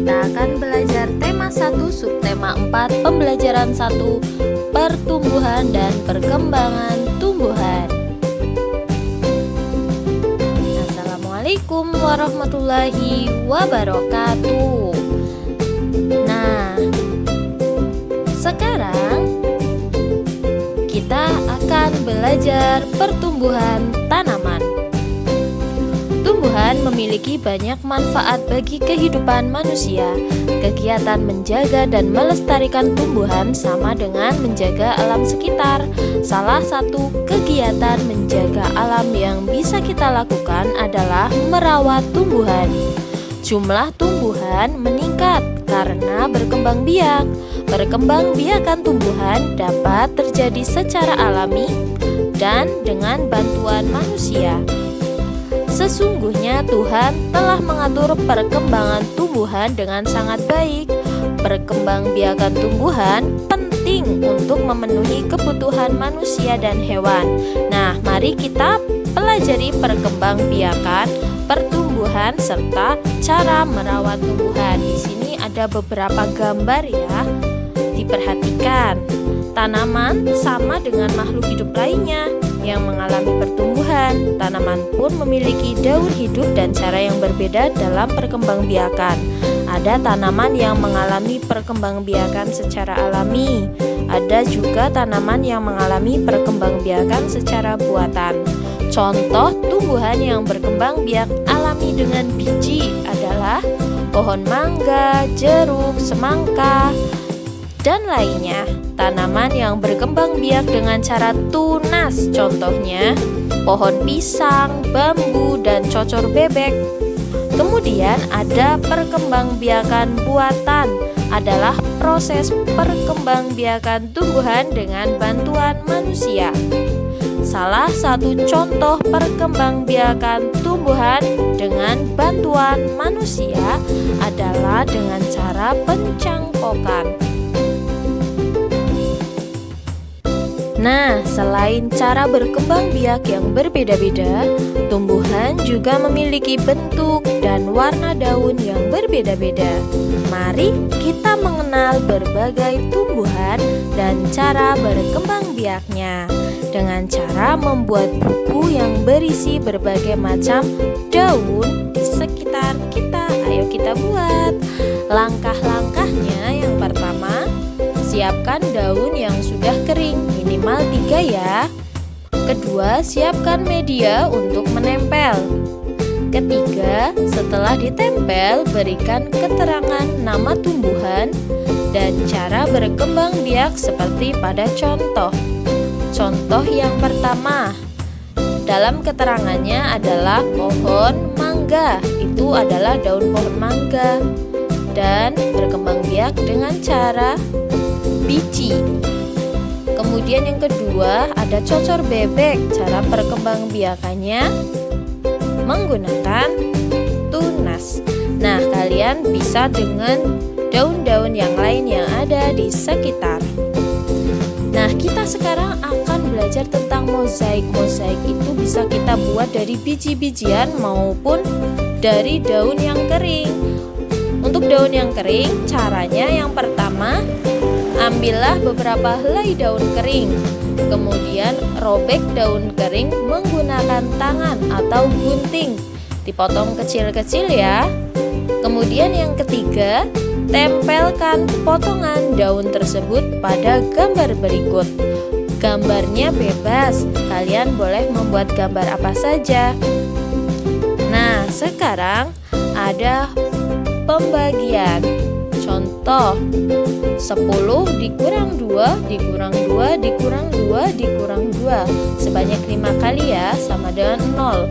kita akan belajar tema 1 subtema 4 pembelajaran 1 pertumbuhan dan perkembangan tumbuhan. Assalamualaikum warahmatullahi wabarakatuh. Nah, sekarang kita akan belajar pertumbuhan tanaman. Tumbuhan memiliki banyak manfaat bagi kehidupan manusia. Kegiatan menjaga dan melestarikan tumbuhan sama dengan menjaga alam sekitar. Salah satu kegiatan menjaga alam yang bisa kita lakukan adalah merawat tumbuhan. Jumlah tumbuhan meningkat karena berkembang biak. Perkembangbiakan tumbuhan dapat terjadi secara alami dan dengan bantuan manusia. Sesungguhnya Tuhan telah mengatur perkembangan tumbuhan dengan sangat baik. Perkembangbiakan tumbuhan penting untuk memenuhi kebutuhan manusia dan hewan. Nah, mari kita pelajari perkembangbiakan pertumbuhan serta cara merawat tumbuhan. Di sini ada beberapa gambar ya. Diperhatikan, tanaman sama dengan makhluk hidup lainnya yang mengalami pertumbuhan. Tanaman pun memiliki daur hidup dan cara yang berbeda dalam perkembangbiakan. Ada tanaman yang mengalami perkembangbiakan secara alami. Ada juga tanaman yang mengalami perkembangbiakan secara buatan. Contoh tumbuhan yang berkembang biak alami dengan biji adalah pohon mangga, jeruk, semangka, dan lainnya. Tanaman yang berkembang biak dengan cara tunas, contohnya pohon pisang, bambu, dan cocor bebek. Kemudian ada perkembangbiakan buatan, adalah proses perkembangbiakan tumbuhan dengan bantuan manusia. Salah satu contoh perkembangbiakan tumbuhan dengan bantuan manusia adalah dengan cara pencangkokan. Nah, selain cara berkembang biak yang berbeda-beda, tumbuhan juga memiliki bentuk dan warna daun yang berbeda-beda. Mari kita mengenal berbagai tumbuhan dan cara berkembang biaknya dengan cara membuat buku yang berisi berbagai macam daun di sekitar kita. Ayo kita buat. Langkah-langkahnya yang pertama, siapkan daun yang sudah kering, minimal 3 ya. Kedua, siapkan media untuk menempel. Ketiga, setelah ditempel, berikan keterangan nama tumbuhan dan cara berkembang biak seperti pada contoh. Contoh yang pertama, dalam keterangannya adalah pohon mangga. Itu adalah daun pohon mangga dan berkembang biak dengan cara biji. Kemudian yang kedua ada cocor bebek. Cara perkembangbiakannya menggunakan tunas. Nah, kalian bisa dengan daun-daun yang lain yang ada di sekitar. Nah, kita sekarang akan belajar tentang mozaik. Mozaik itu bisa kita buat dari biji-bijian maupun dari daun yang kering. Untuk daun yang kering, caranya yang pertama, ambillah beberapa helai daun kering. Kemudian robek daun kering menggunakan tangan atau gunting. Dipotong kecil-kecil ya. Kemudian yang ketiga, tempelkan potongan daun tersebut pada gambar berikut. Gambarnya bebas, kalian boleh membuat gambar apa saja. Nah, sekarang ada pembagian. Contoh 10 dikurang 2 dikurang 2 dikurang 2 dikurang 2 sebanyak 5 kali ya, sama dengan 0.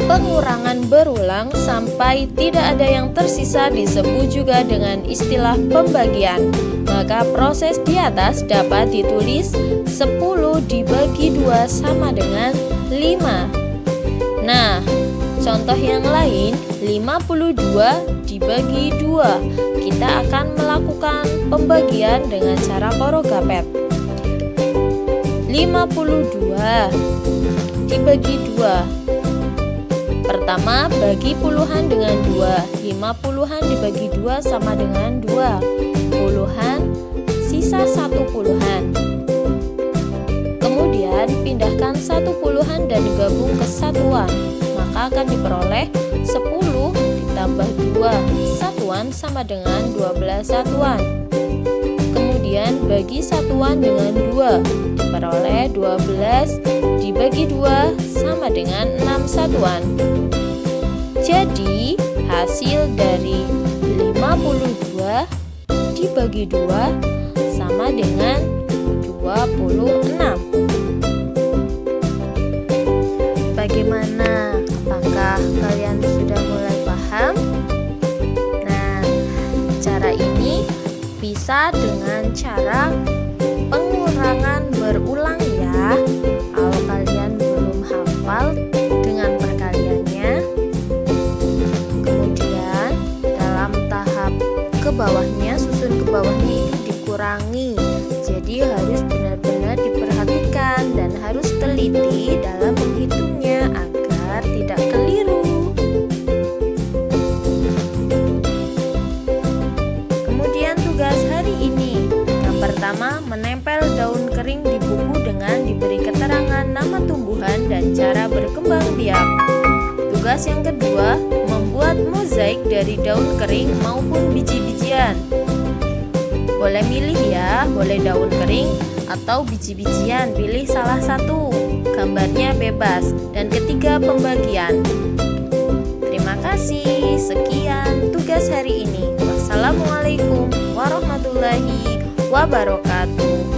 Pengurangan berulang sampai tidak ada yang tersisa disebut juga dengan istilah pembagian. Maka proses di atas dapat ditulis 10 dibagi 2 sama dengan 5. Nah, contoh yang lain 52 dibagi 2. Kita akan melakukan pembagian dengan cara porogapet. 52 dibagi 2 Pertama, bagi puluhan dengan 2. 5 puluhan dibagi 2 sama dengan 2. Puluhan, sisa 1 puluhan. Kemudian, pindahkan 1 puluhan dan gabung ke satuan. Maka akan diperoleh 10 ditambah 2 satuan sama dengan 12 satuan. Kemudian, bagi satuan dengan 2. Diperoleh 12 dibagi 2 sama dengan 6 satuan. Jadi, hasil dari 52 dibagi 2 sama dengan 26. Bagaimana? Apakah kalian sudah mulai paham? Nah, cara ini bisa dengan cara pengurangan berulang ya. Kalau kalian belum hafal dengan perkaliannya, kemudian dalam tahap ke bawahnya, susun ke bawahnya itu dikurangi. Jadi harus benar-benar diperhatikan dan harus teliti dalam menghitungnya agar tidak keliru. Kemudian tugas hari ini. Yang pertama, menempel daun kering di buku dengan diberi keterangan nama tumbuhan dan cara berkembang biak. Tugas yang kedua, membuat mozaik dari daun kering maupun biji-bijian. Boleh milih ya, boleh daun kering atau biji-bijian, pilih salah satu. Gambarnya bebas. Dan ketiga, pembagian. Terima kasih. Sekian tugas hari ini. Wassalamualaikum warahmatullahi wabarakatuh.